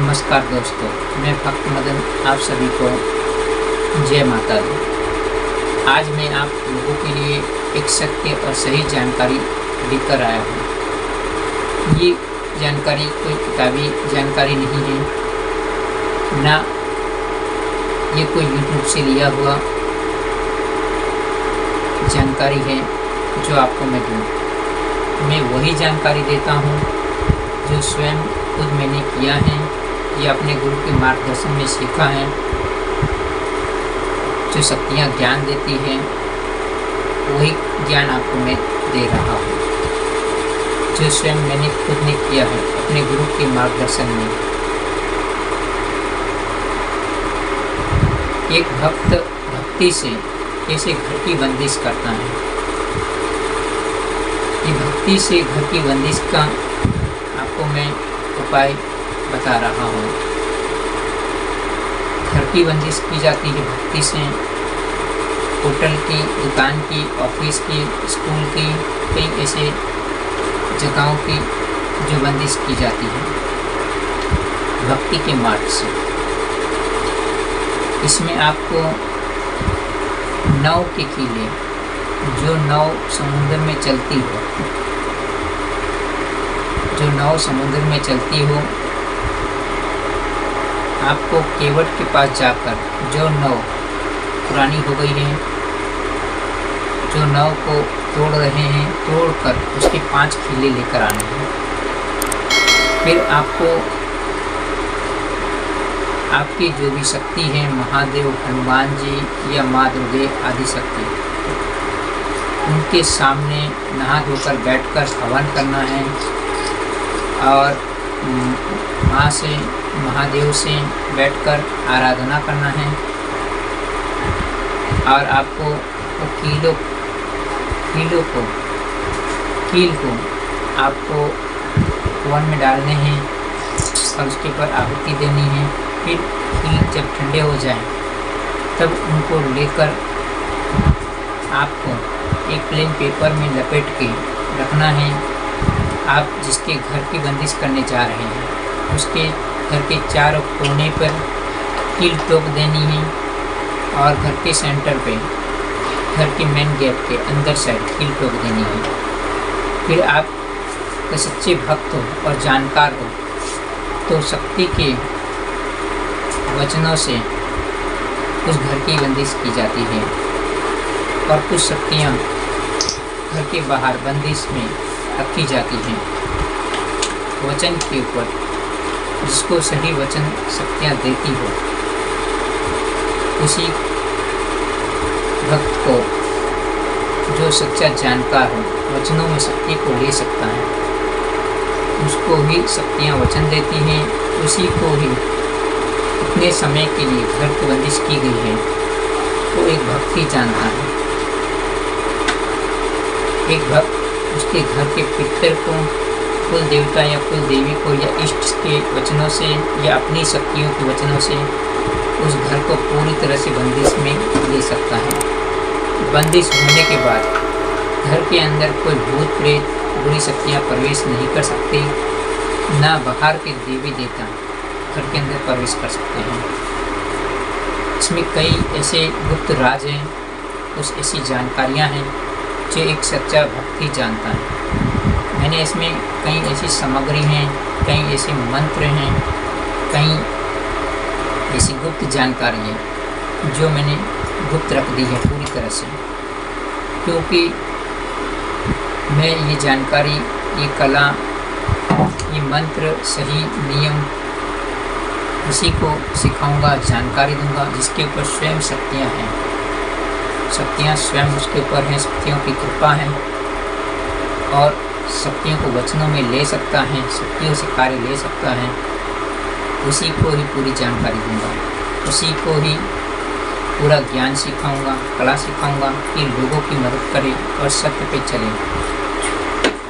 नमस्कार दोस्तों, मैं भक्त मदन आप सभी को जय माता दी। आज मैं आप लोगों के लिए एक सत्य और सही जानकारी लेकर आया हूँ। ये जानकारी कोई किताबी जानकारी नहीं है, ना ये कोई यूट्यूब से लिया हुआ जानकारी है जो आपको मैं दूँ। मैं वही जानकारी देता हूँ जो स्वयं खुद मैंने किया है या अपने गुरु के मार्गदर्शन में सीखा है। जो शक्तियाँ ज्ञान देती हैं वही ज्ञान आपको मैं दे रहा हूँ, जो स्वयं मैंने खुद ने किया है अपने गुरु के मार्गदर्शन में। एक भक्त भक्ति से कैसे घर की बंदिश करता है, ये भक्ति से घर की बंदिश का आपको मैं उपाय बता रहा हूँ। घर की बंदिश की जाती है भक्ति से। होटल की, दुकान की, ऑफिस की, स्कूल की, कई ऐसे जगहों की जो बंदिश की जाती है भक्ति के मार्ग से। इसमें आपको नाव के कीले, जो नाव समुद्र में चलती हो, जो नाव समुद्र में चलती हो, आपको केवट के पास जाकर जो नाव पुरानी हो गई है, जो नाव को तोड़ रहे हैं, तोड़कर उसके 5 कीले लेकर आने हैं। फिर आपको आपकी जो भी शक्ति है, महादेव, हनुमान जी या माँ दुर्गे आदि शक्ति, उनके सामने नहा धोकर बैठकर हवन करना है और माँ से, महादेव से बैठकर आराधना करना है। और आपको वो कील को आपको हवन में डालने हैं और उसके ऊपर आहुति देनी है। फिर कील जब ठंडे हो जाएं तब उनको लेकर आपको एक प्लेन पेपर में लपेट के रखना है। आप जिसके घर की बंदिश करने जा रहे हैं उसके घर के चारों कोने पर कील ठोक देनी है और घर के सेंटर पे, घर के मेन गेट के अंदर साइड कील ठोक देनी है। फिर आप सच्चे भक्त हो और जानकार हो तो शक्ति के वचनों से उस घर की बंदिश की जाती है और कुछ शक्तियाँ घर के बाहर बंदिश में रखी जाती हैं। वचन के ऊपर जिसको सही वचन शक्तियाँ देती हो, उसी भक्त को, जो सच्चा जानकार हो, वचनों में शक्ति को ले सकता है, उसको ही शक्तियाँ वचन देती हैं। उसी को ही इतने समय के लिए घर की बंदिश की गई है तो एक भक्त ही जानता है। एक भक्त उसके घर के पितर को, कुल देवता या कुल देवी को या इष्ट के वचनों से या अपनी शक्तियों के वचनों से उस घर को पूरी तरह से बंदिश में ले सकता है। बंदिश होने के बाद घर के अंदर कोई भूत प्रेत, बुरी शक्तियाँ प्रवेश नहीं कर सकती, ना बाहर के देवी देवता घर के अंदर प्रवेश कर सकते हैं। इसमें कई ऐसे गुप्त राज हैं, कुछ ऐसी जानकारियाँ हैं जो एक सच्चा भक्ति जानता है। मैंने इसमें कई ऐसी सामग्री हैं, कई ऐसे मंत्र हैं, कई ऐसी गुप्त जानकारी है जो मैंने गुप्त रख दी है पूरी तरह से, क्योंकि मैं ये जानकारी, ये कला, ये मंत्र, सही नियम उसी को सिखाऊंगा, जानकारी दूंगा जिसके ऊपर स्वयं शक्तियाँ हैं। शक्तियाँ स्वयं उसके ऊपर हैं, शक्तियों की कृपा है और शक्तियों को वचनों में ले सकता है, शक्तियों से कार्य ले सकता है। उसी को ही पूरी जानकारी दूंगा, उसी को ही पूरा ज्ञान सिखाऊंगा, कला सिखाऊंगा कि लोगों की मदद करे और सत्य पे चले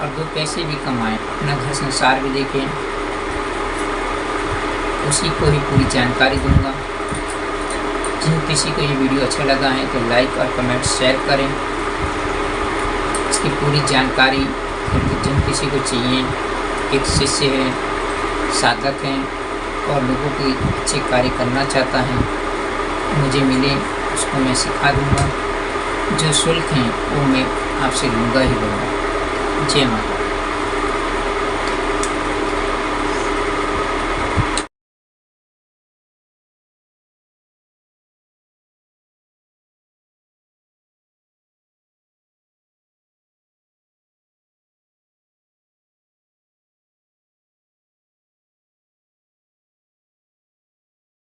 और 2 पैसे भी कमाएं, अपना घर संसार भी देखें। उसी को ही पूरी जानकारी दूंगा। जिन किसी को ये वीडियो अच्छा लगा है तो लाइक और कमेंट शेयर करें। इसकी पूरी जानकारी जिन किसी को चाहिए, एक शिष्य है, साधक हैं, और लोगों के अच्छे कार्य करना चाहता है, मुझे मिले उसको मैं सिखा दूँगा। जो शुल्क हैं वो मैं आपसे लूँगा ही लूँगा। जय माता।